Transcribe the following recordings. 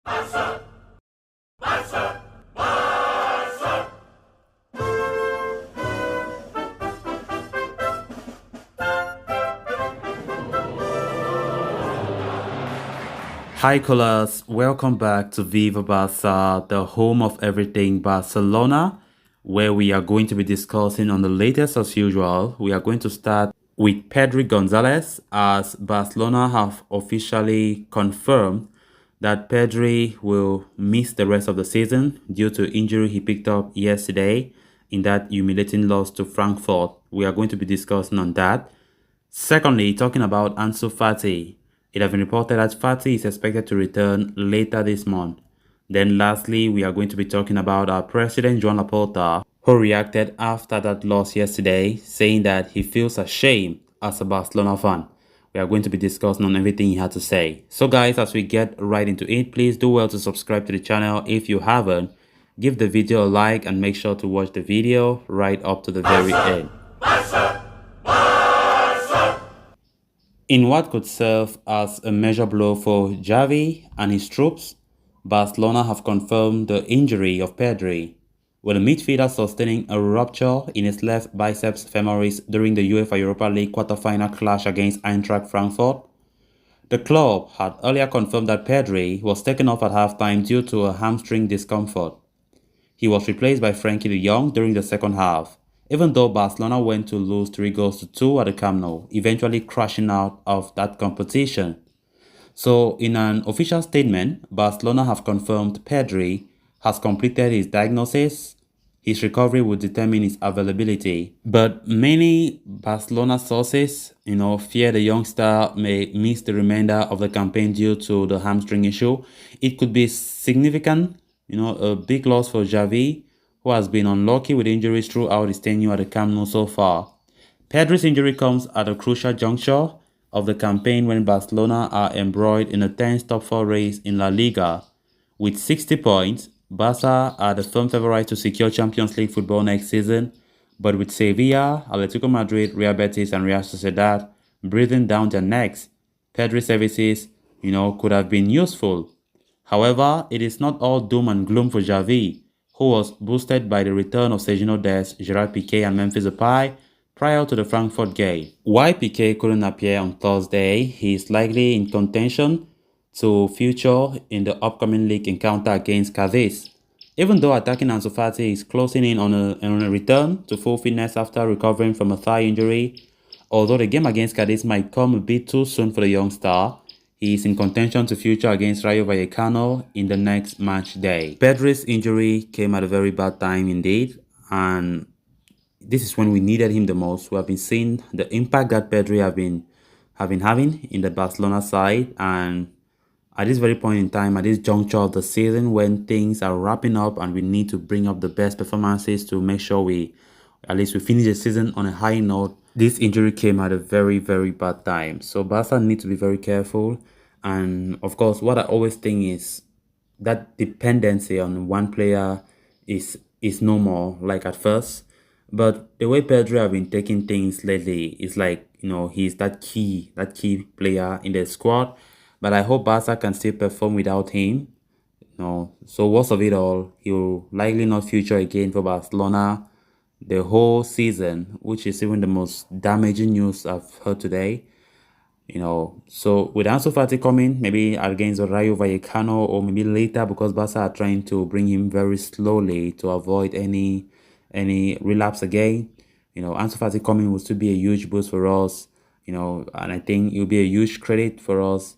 Hi, Colas. Welcome back to Viva Barca, the home of everything Barcelona, where we are going to be discussing on the latest as usual. We are going to start with Pedri Gonzalez, as Barcelona have officially confirmed that Pedri will miss the rest of the season due to injury he picked up yesterday in that humiliating loss to Frankfurt. We are going to be discussing on that. Secondly, talking about Ansu Fati, it has been reported that Fati is expected to return later this month. Then lastly, we are going to be talking about our president, Joan Laporta, who reacted after that loss yesterday, saying that he feels ashamed as a Barcelona fan. We are going to be discussing on everything he had to say. So guys, as we get right into it, please do well to subscribe to the channel if you haven't. Give the video a like and make sure to watch the video right up to the very end. In what could serve as a major blow for Xavi and his troops, Barcelona have confirmed the injury of Pedri, with the midfielder sustaining a rupture in his left biceps femoris during the UEFA Europa League quarter-final clash against Eintracht Frankfurt. The club had earlier confirmed that Pedri was taken off at halftime due to a hamstring discomfort. He was replaced by Frenkie de Jong during the second half, even though Barcelona went to lose 3-2 at the Camp Nou, eventually crashing out of that competition. So in an official statement, Barcelona have confirmed Pedri has completed his diagnosis. His recovery will determine his availability. But many Barcelona sources, fear the youngster may miss the remainder of the campaign due to the hamstring issue. It could be significant, a big loss for Xavi, who has been unlucky with injuries throughout his tenure at the Camp Nou so far. Pedri's injury comes at a crucial juncture of the campaign when Barcelona are embroiled in a tense top 4 race in La Liga. With 60 points, Barca are the firm favourites to secure Champions League football next season, but with Sevilla, Atletico Madrid, Real Betis and Real Sociedad breathing down their necks, Pedri's services, could have been useful. However, it is not all doom and gloom for Xavi, who was boosted by the return of Sergio Dest, Gerard Piqué and Memphis Depay prior to the Frankfurt game. While Piqué couldn't appear on Thursday, he is likely in contention to feature in the upcoming league encounter against Cadiz. Even though attacking Ansu Fati is closing in on a return to full fitness after recovering from a thigh injury, although the game against Cadiz might come a bit too soon for the young star, he is in contention to feature against Rayo Vallecano in the next match day. Pedri's injury came at a very bad time indeed, and this is when we needed him the most. We have been seeing the impact that Pedri have been having in the Barcelona side, and at this very point in time, at this juncture of the season when things are wrapping up and we need to bring up the best performances to make sure we finish the season on a high note, this injury came at a very, very bad time. So Barca need to be very careful. And of course, what I always think is that dependency on one player is no more like at first. But the way Pedri have been taking things lately is like, he's that key player in the squad. But I hope Barca can still perform without him. So worst of it all, he will likely not feature again for Barcelona the whole season, which is even the most damaging news I've heard today. So with Ansu Fati coming, maybe against Rayo Vallecano or maybe later, because Barca are trying to bring him very slowly to avoid any relapse again. Ansu Fati coming will still be a huge boost for us. And I think it will be a huge credit for us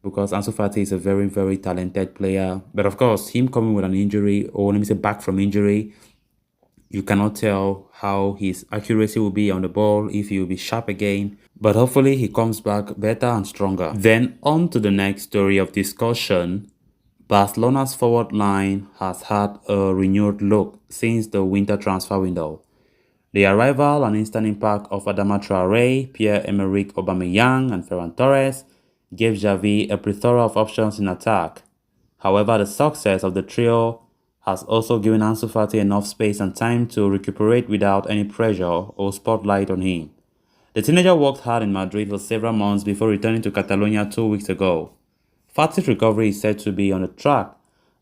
because Ansu Fati is a very, very talented player. But of course, him coming with an injury, or let me say back from injury, you cannot tell how his accuracy will be on the ball, if he will be sharp again. But hopefully he comes back better and stronger. Then on to the next story of discussion. Barcelona's forward line has had a renewed look since the winter transfer window. The arrival and instant impact of Adama Traoré, Pierre-Emerick Aubameyang and Ferran Torres gave Xavi a plethora of options in attack. However, the success of the trio has also given Ansu Fati enough space and time to recuperate without any pressure or spotlight on him. The teenager worked hard in Madrid for several months before returning to Catalonia 2 weeks ago. Fati's recovery is said to be on the track,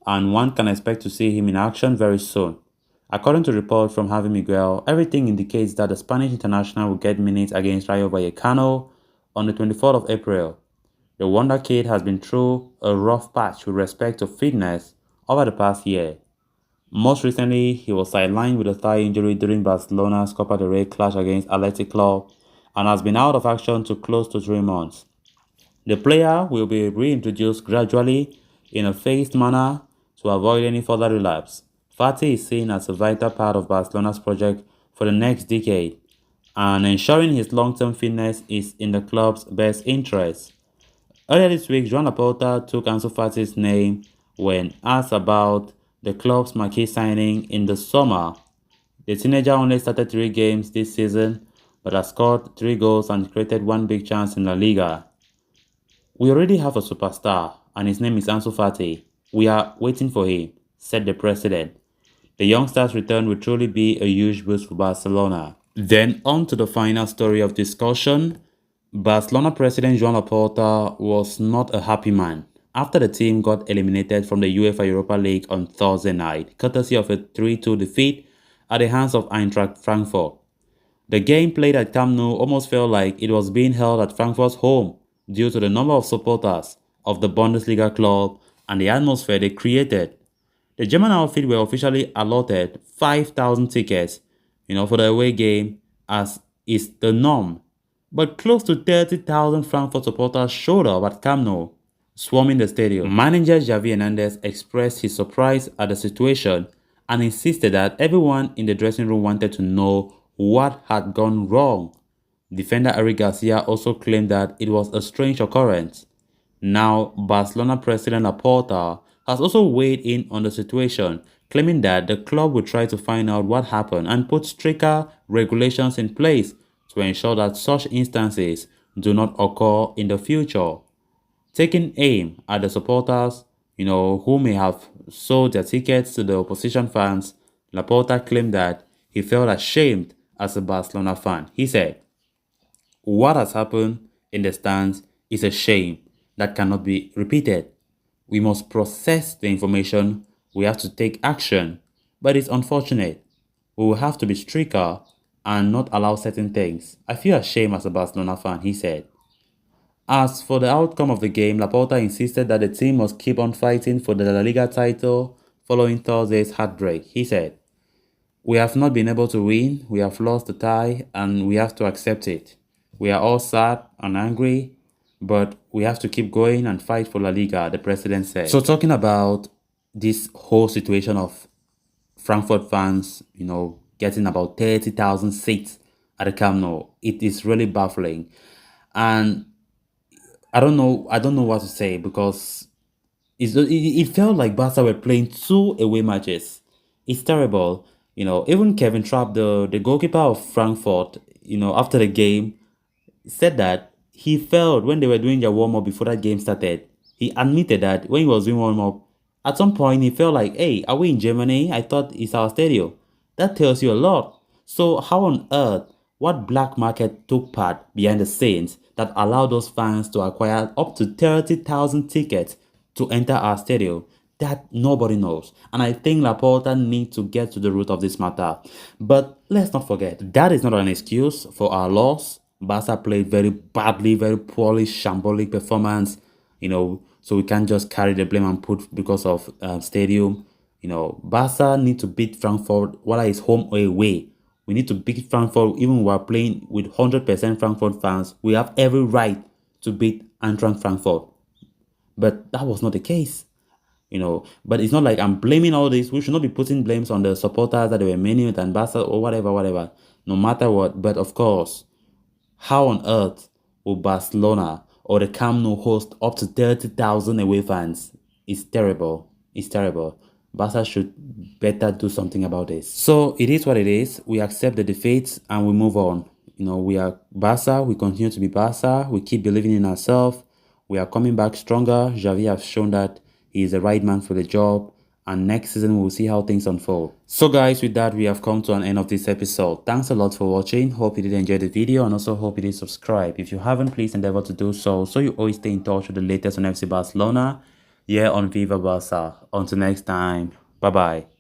and one can expect to see him in action very soon. According to reports from Javi Miguel, everything indicates that the Spanish international will get minutes against Rayo Vallecano on the 24th of April. The Wonder Kid has been through a rough patch with respect to fitness over the past year. Most recently, he was sidelined with a thigh injury during Barcelona's Copa del Rey clash against Athletic Club and has been out of action to close to 3 months. The player will be reintroduced gradually in a phased manner to avoid any further relapse. Fati is seen as a vital part of Barcelona's project for the next decade, and ensuring his long-term fitness is in the club's best interest. Earlier this week, Joan Laporta took Ansu Fati's name when asked about the club's marquee signing in the summer. The teenager only started 3 games this season, but has scored 3 goals and created 1 big chance in La Liga. "We already have a superstar, and his name is Ansu Fati. We are waiting for him," said the president. The youngster's return will truly be a huge boost for Barcelona. Then on to the final story of discussion. Barcelona president Joan Laporta was not a happy man after the team got eliminated from the UEFA Europa League on Thursday night, courtesy of a 3-2 defeat at the hands of Eintracht Frankfurt. The game played at Camp Nou almost felt like it was being held at Frankfurt's home due to the number of supporters of the Bundesliga club and the atmosphere they created. The German outfit were officially allotted 5,000 tickets, for the away game, as is the norm. But close to 30,000 Frankfurt supporters showed up at Camp Nou, swarming the stadium. Manager Xavi Hernandez expressed his surprise at the situation and insisted that everyone in the dressing room wanted to know what had gone wrong. Defender Eric Garcia also claimed that it was a strange occurrence. Now, Barcelona president Laporta has also weighed in on the situation, claiming that the club will try to find out what happened and put stricter regulations in place to ensure that such instances do not occur in the future. Taking aim at the supporters, who may have sold their tickets to the opposition fans, Laporta claimed that he felt ashamed as a Barcelona fan. He said, "What has happened in the stands is a shame that cannot be repeated. We must process the information, we have to take action, but it's unfortunate. We will have to be stricter and not allow certain things. I feel ashamed as a Barcelona fan," he said. As for the outcome of the game, Laporta insisted that the team must keep on fighting for the La Liga title following Thursday's heartbreak. He said, "We have not been able to win, we have lost the tie, and we have to accept it. We are all sad and angry, but we have to keep going and fight for La Liga," the president said. So talking about this whole situation of Frankfurt fans, getting about 30,000 seats at the Camp Nou, it is really baffling. And I don't know what to say, because it felt like Barca were playing 2 away matches. It's terrible. Even Kevin Trapp, the goalkeeper of Frankfurt, after the game, said that he felt when they were doing their warm-up before that game started, he admitted that when he was doing warm-up, at some point he felt like, "Hey, are we in Germany? I thought it's our stadium." That tells you a lot. So how on earth, what black market took part behind the scenes that allowed those fans to acquire up to 30,000 tickets to enter our stadium? That nobody knows. And I think Laporta needs to get to the root of this matter. But let's not forget, that is not an excuse for our loss. Barca played very badly, very poorly, shambolic performance, so we can't just carry the blame and put because of stadium. Barca need to beat Frankfurt, whether it's home or away. We need to beat Frankfurt even when we're playing with 100% Frankfurt fans. We have every right to beat Eintracht Frankfurt. But that was not the case. But it's not like I'm blaming all this. We should not be putting blames on the supporters that they were many than Barca or whatever, no matter what. But of course, how on earth will Barcelona or the Camp Nou host up to 30,000 away fans? It's terrible. It's terrible. Barca should better do something about this. So it is what it is. We accept the defeats and we move on. We are Barca. We continue to be Barca. We keep believing in ourselves. We are coming back stronger. Xavi has shown that he is the right man for the job. and next season we'll see how things unfold. So guys, with that, we have come to an end of this episode. Thanks a lot for watching. Hope you did enjoy the video, and also hope you did subscribe. If you haven't, please endeavor to do so you always stay in touch with the latest on FC Barcelona here on Viva Barca. Until next time, bye bye.